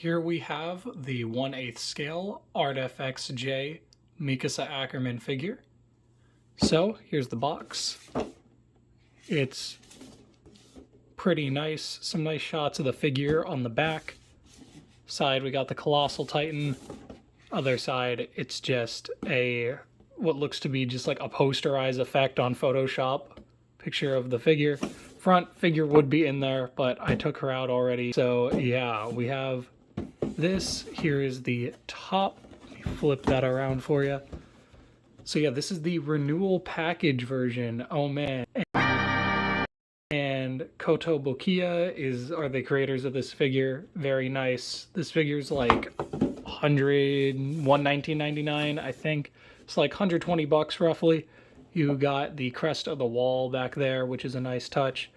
Here we have the 1/8 scale ARTFX J Mikasa Ackerman figure. So here's the box. It's pretty nice. Some nice shots of the figure on the back. Side we got the Colossal Titan. Other side it's just what looks to be just like a posterized effect on Photoshop. Picture of the figure. Front figure would be in there, but I took her out already. So yeah, we have this. Here is the top. Let me flip that around for you. So yeah, this is the renewal package version. Oh man. And Koto Bokiya are the creators of this figure. Very nice. This figure's like 119.99, I think. It's like 120 bucks roughly. You got the crest of the wall back there, which is a nice touch.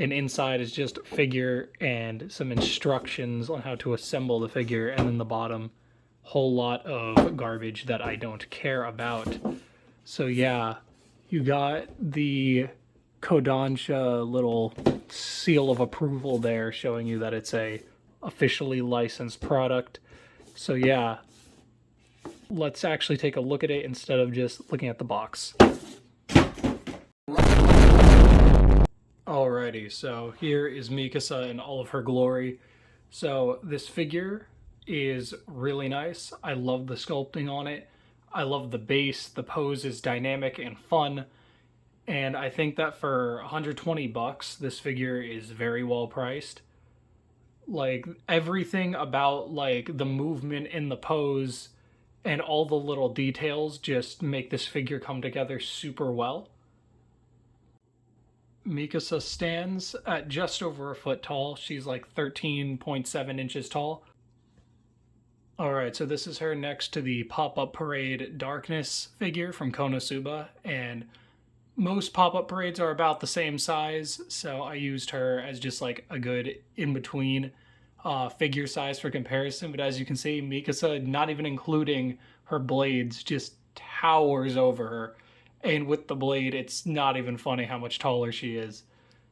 And inside is just a figure and some instructions on how to assemble the figure. And then the bottom, whole lot of garbage that I don't care about. So yeah, you got the Kodansha little seal of approval there showing you that it's a officially licensed product. So yeah, let's actually take a look at it instead of just looking at the box. Alrighty, so here is Mikasa in all of her glory. So this figure is really nice. I love the sculpting on it. I love the base. The pose is dynamic and fun. And I think that for 120 bucks, this figure is very well priced. Like everything about like the movement in the pose and all the little details just make this figure come together super well. Mikasa stands at just over a foot tall. She's like 13.7 inches tall. Alright, so this is her next to the Pop-Up Parade Darkness figure from Konosuba, and most pop-up parades are about the same size, so I used her as just like a good in-between figure size for comparison. But as you can see, Mikasa, not even including her blades, just towers over her. And with the blade, it's not even funny how much taller she is.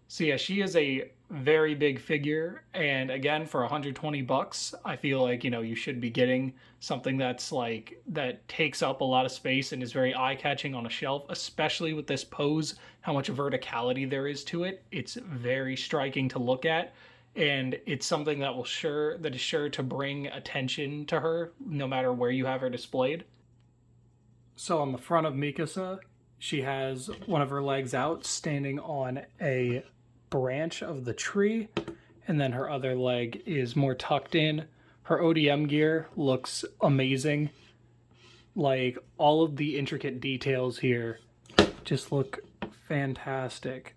So yeah, she is a very big figure, and again, for 120 bucks, I feel like, you should be getting something that takes up a lot of space and is very eye-catching on a shelf, especially with this pose, how much verticality there is to it. It's very striking to look at, and it's something that is sure to bring attention to her no matter where you have her displayed. So on the front of Mikasa, she has one of her legs out, standing on a branch of the tree, and then her other leg is more tucked in. Her ODM gear looks amazing. Like, all of the intricate details here just look fantastic.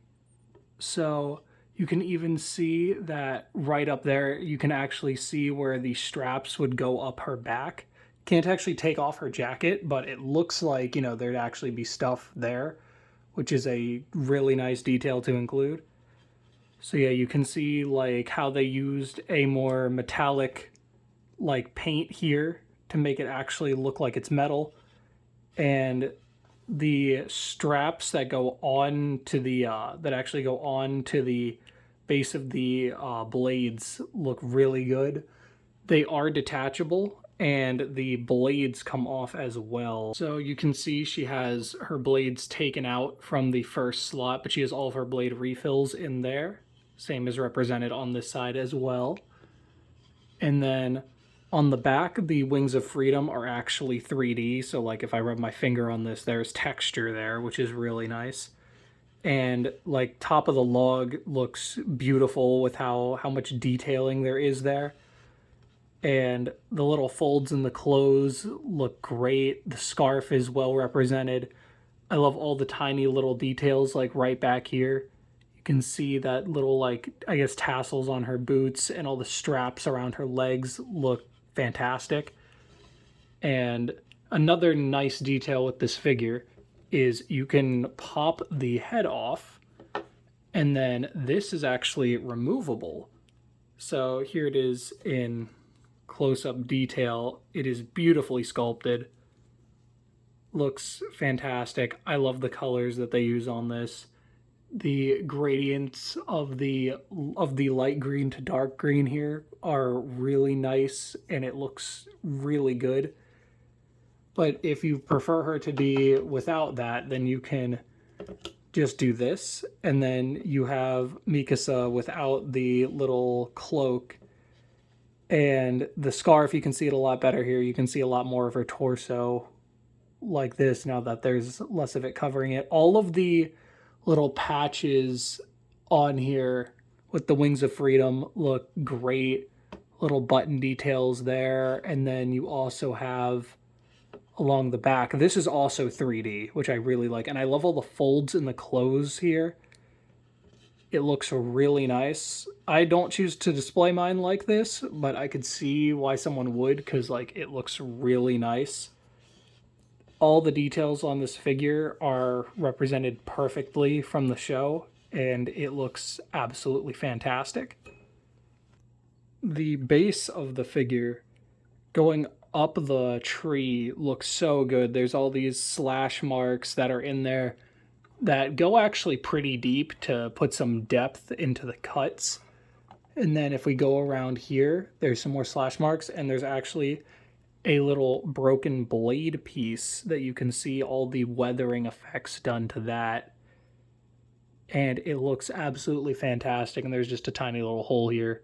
So you can even see that right up there, you can actually see where the straps would go up her back. Can't actually take off her jacket, but it looks like, there'd actually be stuff there, which is a really nice detail to include. So yeah, you can see like how they used a more metallic like paint here to make it actually look like it's metal. And the straps that go on to the that actually go on to the base of the blades look really good. They are detachable, and the blades come off as well. So you can see she has her blades taken out from the first slot, but she has all of her blade refills in there. Same is represented on this side as well. And then on the back, the Wings of Freedom are actually 3D. So like if I rub my finger on this, there's texture there, which is really nice. And like top of the log looks beautiful with how much detailing there is there. And the little folds in the clothes look great. The scarf is well represented. I love all the tiny little details like right back here. You can see that little, like, I guess tassels on her boots, and all the straps around her legs look fantastic. And another nice detail with this figure is you can pop the head off, and then this is actually removable. So here it is in close-up detail. It is beautifully sculpted. Looks fantastic. I love the colors that they use on this. The gradients of the light green to dark green here are really nice, and it looks really good. But if you prefer her to be without that, then you can just do this, and then you have Mikasa without the little cloak and the scarf. You can see it a lot better here. You can see a lot more of her torso like this now that there's less of it covering it. All of the little patches on here with the Wings of Freedom look great. Little button details there, and then you also have along the back. This is also 3D, which I really like, and I love all the folds in the clothes here. It looks really nice. I don't choose to display mine like this, but I could see why someone would, because like it looks really nice. All the details on this figure are represented perfectly from the show, and it looks absolutely fantastic. The base of the figure going up the tree looks so good. There's all these slash marks that are in there that go actually pretty deep to put some depth into the cuts. And then if we go around here, there's some more slash marks, and there's actually a little broken blade piece that you can see all the weathering effects done to that. And it looks absolutely fantastic. And there's just a tiny little hole here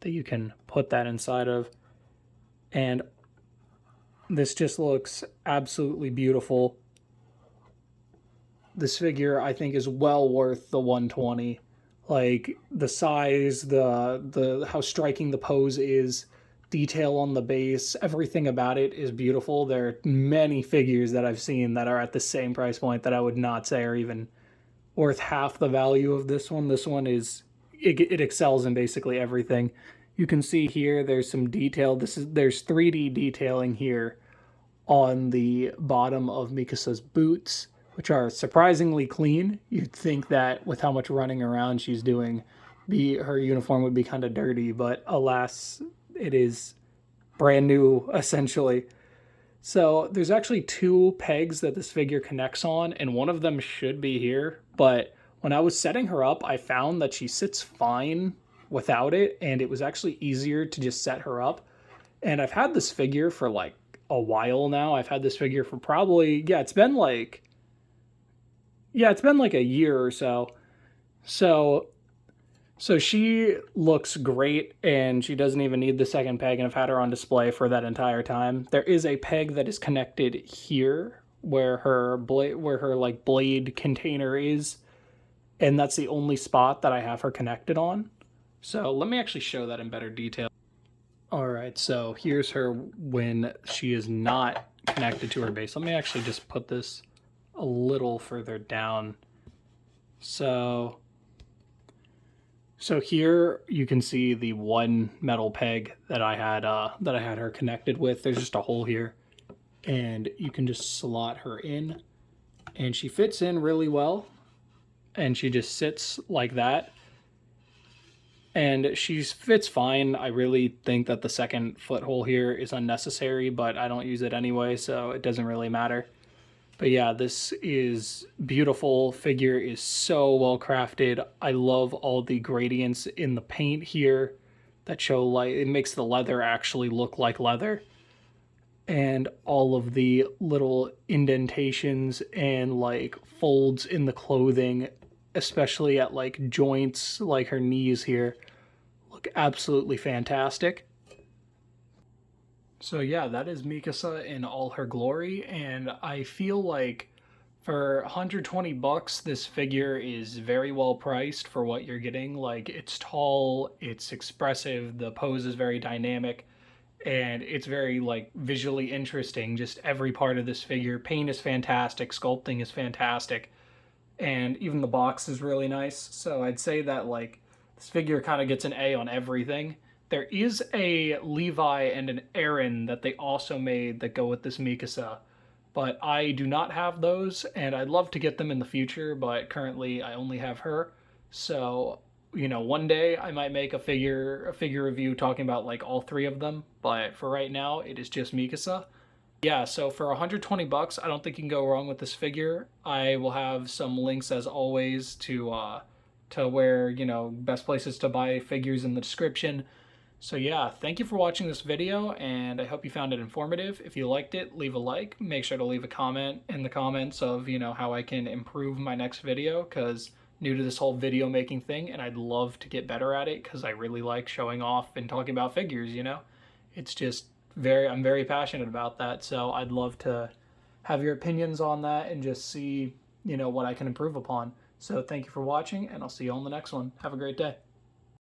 that you can put that inside of. And this just looks absolutely beautiful. This figure, I think, is well worth the 120. Like the size, the how striking the pose is, detail on the base, everything about it is beautiful. There are many figures that I've seen that are at the same price point that I would not say are even worth half the value of this one. This one is it excels in basically everything. You can see here there's some detail. There's 3D detailing here on the bottom of Mikasa's boots, which are surprisingly clean. You'd think that with how much running around she's doing, her uniform would be kind of dirty, but alas, it is brand new, essentially. So there's actually 2 pegs that this figure connects on, and one of them should be here, but when I was setting her up, I found that she sits fine without it, and it was actually easier to just set her up. And I've had this figure for like a while now. I've had this figure for probably, it's been like a year or so. So she looks great, and she doesn't even need the second peg, and I've had her on display for that entire time. There is a peg that is connected here where her blade container is, and that's the only spot that I have her connected on. So let me actually show that in better detail. All right, so here's her when she is not connected to her base. Let me actually just put this a little further down. So here you can see the one metal peg that I had her connected with. There's just a hole here, and you can just slot her in, and she fits in really well, and she just sits like that. And she fits fine. I really think that the second foot hole here is unnecessary, but I don't use it anyway, so it doesn't really matter. But yeah, this is beautiful. Figure is so well crafted. I love all the gradients in the paint here that show light. It makes the leather actually look like leather. And all of the little indentations and like folds in the clothing, especially at like joints like her knees here, look absolutely fantastic. So yeah, that is Mikasa in all her glory, and I feel like for 120 bucks this figure is very well priced for what you're getting. Like, it's tall, it's expressive, the pose is very dynamic, and it's very like visually interesting. Just every part of this figure, paint is fantastic, sculpting is fantastic, and even the box is really nice. So I'd say that like this figure kind of gets an A on everything. There is a Levi and an Aaron that they also made that go with this Mikasa, but I do not have those, and I'd love to get them in the future, but currently I only have her. So, one day I might make a figure review talking about like all 3 of them, but for right now it is just Mikasa. Yeah, so for 120 bucks, I don't think you can go wrong with this figure. I will have some links as always to where, best places to buy figures in the description. So yeah, thank you for watching this video, and I hope you found it informative. If you liked it, leave a like. Make sure to leave a comment in the comments of, how I can improve my next video, because new to this whole video making thing, and I'd love to get better at it because I really like showing off and talking about figures. It's just I'm very passionate about that, so I'd love to have your opinions on that and just see, what I can improve upon. So thank you for watching, and I'll see you on the next one. Have a great day.